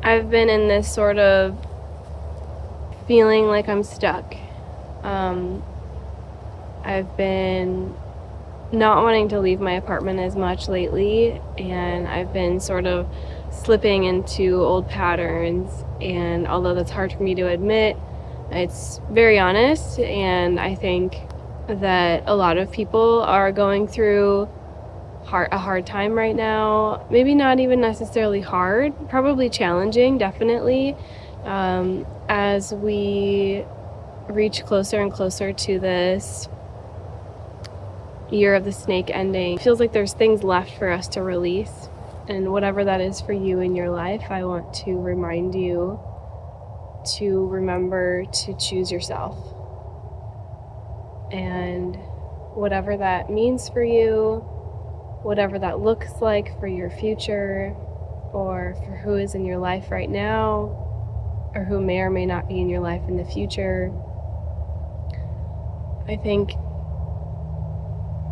I've been in this sort of feeling like I'm stuck. I've been not wanting to leave my apartment as much lately, and I've been sort of slipping into old patterns. And although that's hard for me to admit, it's very honest, and I think that a lot of people are going through a hard time right now. Maybe not even necessarily hard, probably challenging, definitely, as we reach closer and closer to this year of the snake ending. It feels like there's things left for us to release, and whatever that is for you in your life, I want to remind you to remember to choose yourself. And whatever that means for you, whatever that looks like for your future, or for who is in your life right now, or who may or may not be in your life in the future, I think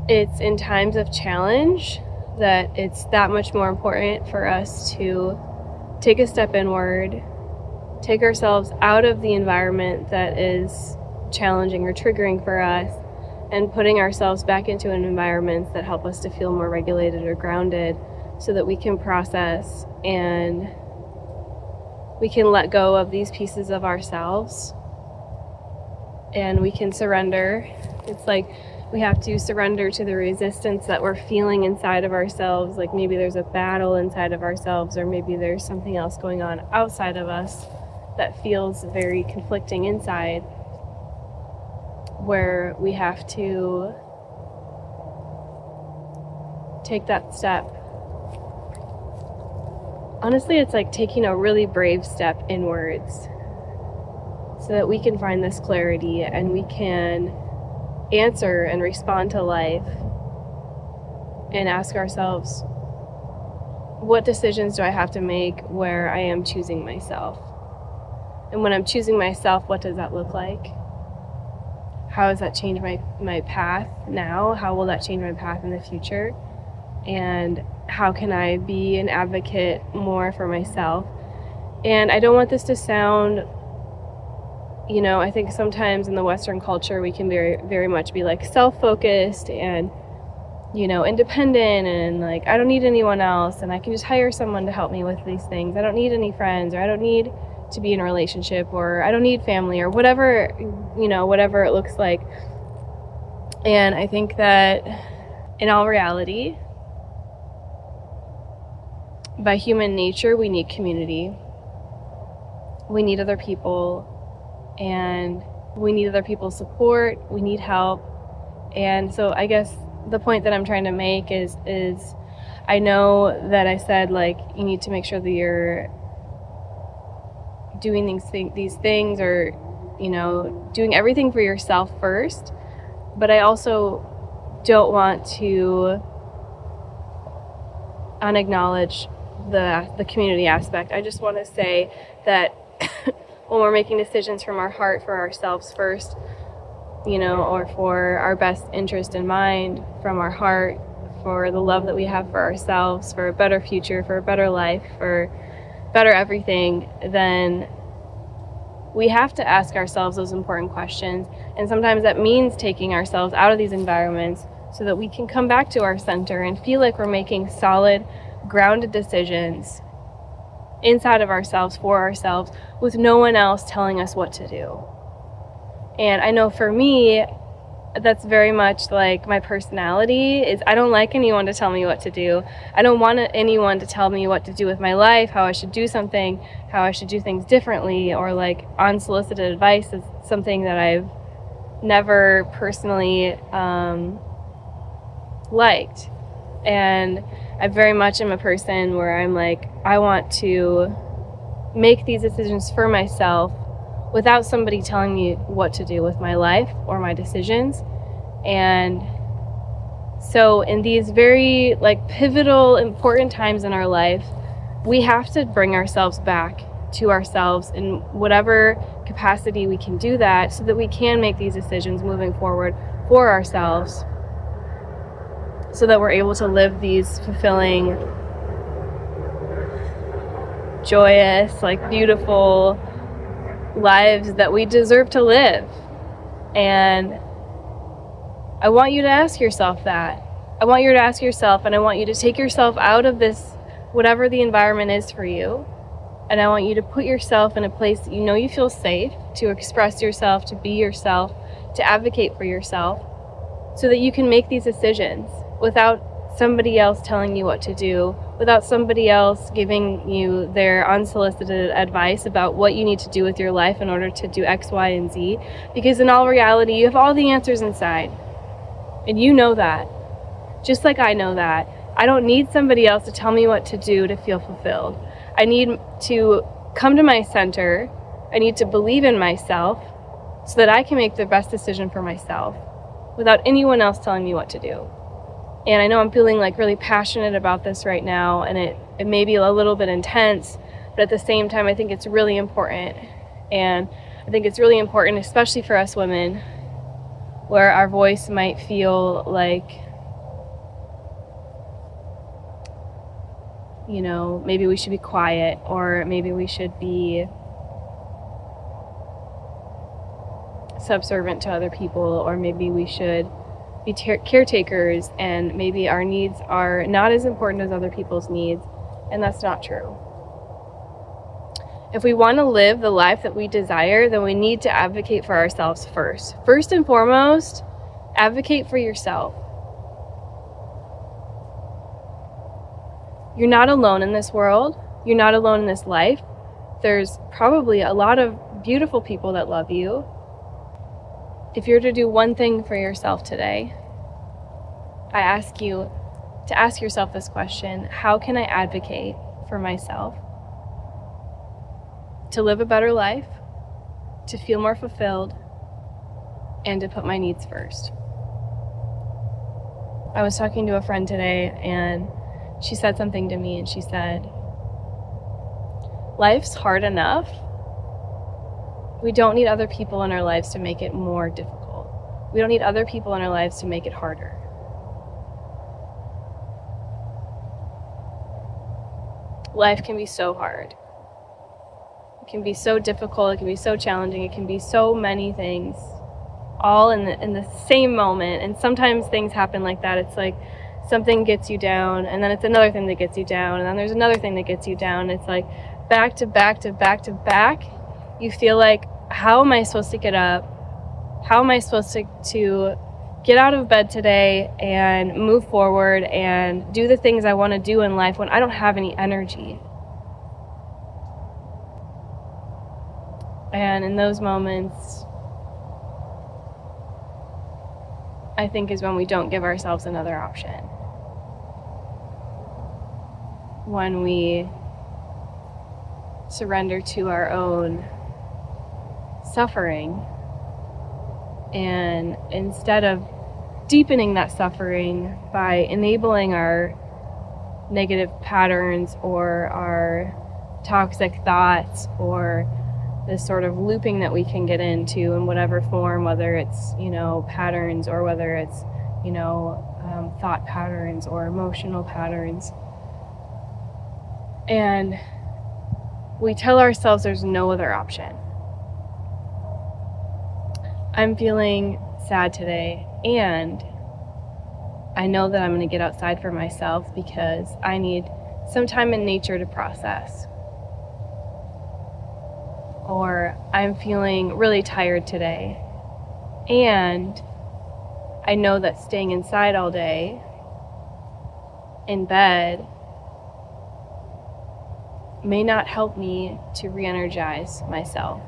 it's in times of challenge that it's that much more important for us to take a step inward, take ourselves out of the environment that is challenging or triggering for us, and putting ourselves back into an environment that help us to feel more regulated or grounded, so that we can process and we can let go of these pieces of ourselves and we can surrender. It's like we have to surrender to the resistance that we're feeling inside of ourselves. Like maybe there's a battle inside of ourselves, or maybe there's something else going on outside of us that feels very conflicting inside, where we have to take that step. Honestly, it's like taking a really brave step inwards so that we can find this clarity and we can answer and respond to life and ask ourselves, what decisions do I have to make where I am choosing myself? And when I'm choosing myself, what does that look like? How does that change my path now? How will that change my path in the future? And how can I be an advocate more for myself? And I don't want this to sound, I think sometimes in the Western culture we can very, very much be like self-focused and, independent, and like I don't need anyone else, and I can just hire someone to help me with these things. I don't need any friends, or I don't need to be in a relationship, or I don't need family, or whatever, whatever it looks like. And I think that in all reality, by human nature, we need community. We need other people, and we need other people's support. We need help. And so I guess the point that I'm trying to make is I know that I said, like, you need to make sure that you're doing these things, or, doing everything for yourself first. But I also don't want to unacknowledge the community aspect. I just want to say that when we're making decisions from our heart for ourselves first, or for our best interest in mind, from our heart, for the love that we have for ourselves, for a better future, for a better life, for better everything, then we have to ask ourselves those important questions. And sometimes that means taking ourselves out of these environments so that we can come back to our center and feel like we're making solid, grounded decisions inside of ourselves, for ourselves, with no one else telling us what to do. And I know for me, that's very much like my personality is I don't like anyone to tell me what to do. I don't want anyone to tell me what to do with my life, how I should do something, how I should do things differently, or like unsolicited advice is something that I've never personally liked. And I very much am a person where I'm like, I want to make these decisions for myself without somebody telling me what to do with my life or my decisions. And so in these very pivotal, important times in our life, we have to bring ourselves back to ourselves in whatever capacity we can do that, so that we can make these decisions moving forward for ourselves, so that we're able to live these fulfilling joyous, like beautiful lives that we deserve to live. And I want you to ask yourself that. I want you to ask yourself, and I want you to take yourself out of this, whatever the environment is for you, and I want you to put yourself in a place that you know you feel safe to express yourself, to be yourself, to advocate for yourself, so that you can make these decisions without somebody else telling you what to do, without somebody else giving you their unsolicited advice about what you need to do with your life in order to do X, Y, and Z. Because in all reality, you have all the answers inside. And you know that. Just like I know that. I don't need somebody else to tell me what to do to feel fulfilled. I need to come to my center. I need to believe in myself so that I can make the best decision for myself without anyone else telling me what to do. And I know I'm feeling like really passionate about this right now, and it may be a little bit intense, but at the same time, I think it's really important. And I think it's really important, especially for us women, where our voice might feel like, you know, maybe we should be quiet, or maybe we should be subservient to other people, or maybe we should be caretakers, and maybe our needs are not as important as other people's needs, and that's not true. If we want to live the life that we desire, then we need to advocate for ourselves first. First and foremost, advocate for yourself. You're not alone in this world. You're not alone in this life. There's probably a lot of beautiful people that love you. If you're to do one thing for yourself today, I ask you to ask yourself this question: how can I advocate for myself to live a better life, to feel more fulfilled, and to put my needs first? I was talking to a friend today, and she said something to me, and she said, life's hard enough. We don't need other people in our lives to make it more difficult. We don't need other people in our lives to make it harder. Life can be so hard. It can be so difficult. It can be so challenging. It can be so many things, all in the same moment. And sometimes things happen like that. It's like something gets you down, and then it's another thing that gets you down, and then there's another thing that gets you down. It's like back to back to back to back. You feel like, how am I supposed to get up? How am I supposed to get out of bed today and move forward and do the things I want to do in life when I don't have any energy? And in those moments, I think is when we don't give ourselves another option. When we surrender to our own suffering, and instead of deepening that suffering by enabling our negative patterns or our toxic thoughts or this sort of looping that we can get into in whatever form, whether it's, patterns, or whether it's, thought patterns or emotional patterns. And we tell ourselves there's no other option. I'm feeling sad today, and I know that I'm going to get outside for myself because I need some time in nature to process. Or I'm feeling really tired today, and I know that staying inside all day in bed may not help me to re-energize myself.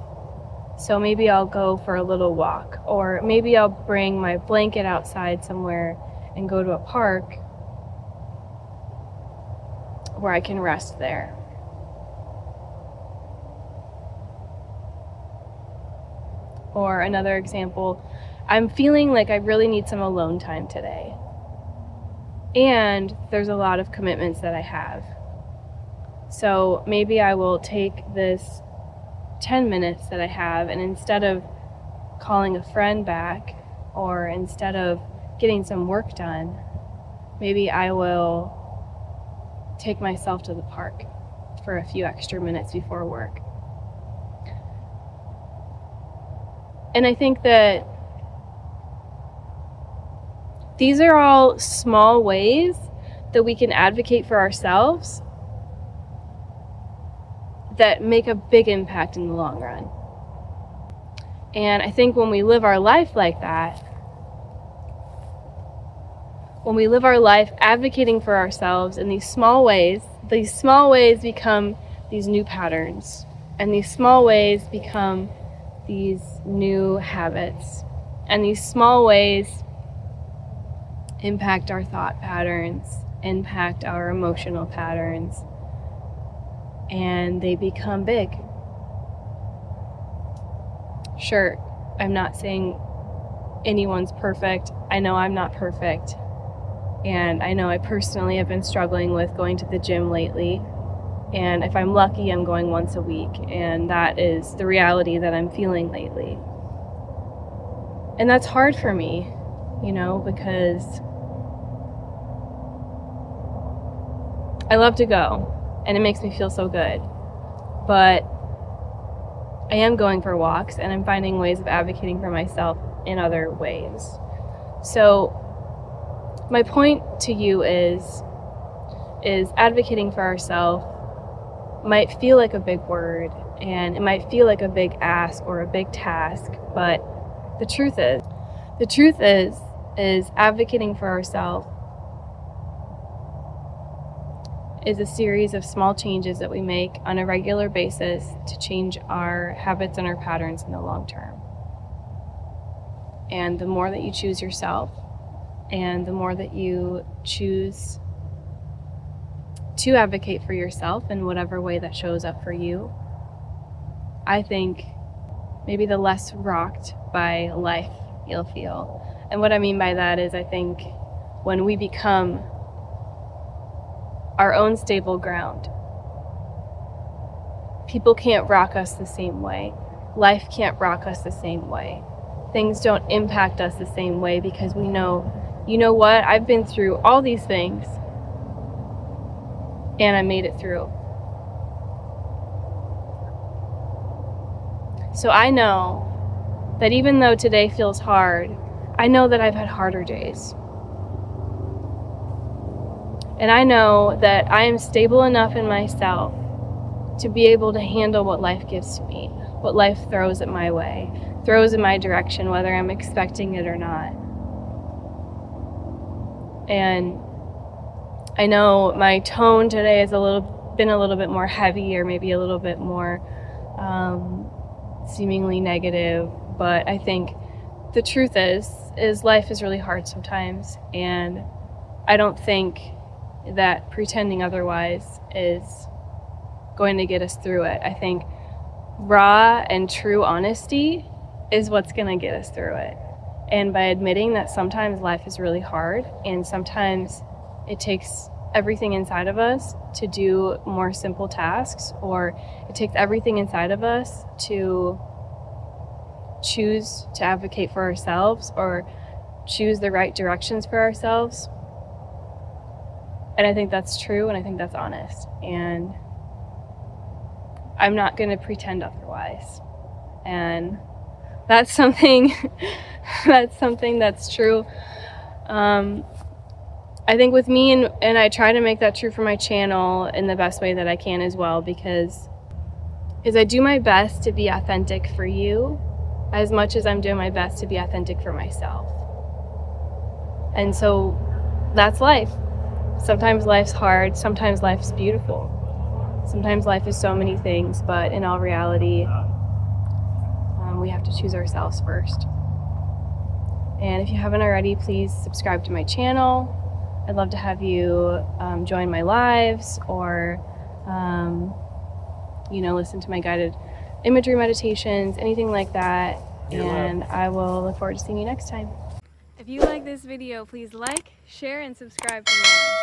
So maybe I'll go for a little walk, or maybe I'll bring my blanket outside somewhere and go to a park where I can rest there. Or another example, I'm feeling like I really need some alone time today. And there's a lot of commitments that I have. So maybe I will take this 10 minutes that I have, and instead of calling a friend back, or instead of getting some work done, maybe I will take myself to the park for a few extra minutes before work. And I think that these are all small ways that we can advocate for ourselves that make a big impact in the long run. And I think when we live our life like that, when we live our life advocating for ourselves in these small ways become these new patterns, and these small ways become these new habits, and these small ways impact our thought patterns, impact our emotional patterns, and they become big. Sure, I'm not saying anyone's perfect. I know I'm not perfect. And I know I personally have been struggling with going to the gym lately. And if I'm lucky, I'm going once a week. And that is the reality that I'm feeling lately. And that's hard for me, because I love to go and it makes me feel so good. But I am going for walks and I'm finding ways of advocating for myself in other ways. So my point to you is advocating for ourselves might feel like a big word, and it might feel like a big ask or a big task, but the truth is advocating for ourselves is a series of small changes that we make on a regular basis to change our habits and our patterns in the long term. And the more that you choose yourself, and the more that you choose to advocate for yourself in whatever way that shows up for you, I think maybe the less rocked by life you'll feel. And what I mean by that is, I think when we become our own stable ground, people can't rock us the same way. Life can't rock us the same way. Things don't impact us the same way because we know, you know what, I've been through all these things and I made it through. So I know that even though today feels hard, I know that I've had harder days. And I know that I am stable enough in myself to be able to handle what life gives to me, what life throws at my way, throws in my direction, whether I'm expecting it or not. And I know my tone today is been a little bit more heavy, or maybe a little bit more seemingly negative, but I think the truth is life is really hard sometimes, and I don't think that pretending otherwise is going to get us through it. I think raw and true honesty is what's going to get us through it. And by admitting that sometimes life is really hard, and sometimes it takes everything inside of us to do more simple tasks, or it takes everything inside of us to choose to advocate for ourselves or choose the right directions for ourselves. And I think that's true, and I think that's honest. And I'm not going to pretend otherwise. And that's something that's true. I think with me, and I try to make that true for my channel in the best way that I can as well, because I do my best to be authentic for you as much as I'm doing my best to be authentic for myself. And so that's life. Sometimes life's hard, sometimes life's beautiful. Sometimes life is so many things, but in all reality, we have to choose ourselves first. And if you haven't already, please subscribe to my channel. I'd love to have you join my lives, or listen to my guided imagery meditations, anything like that. And I will look forward to seeing you next time. If you like this video, please like, share, and subscribe for more.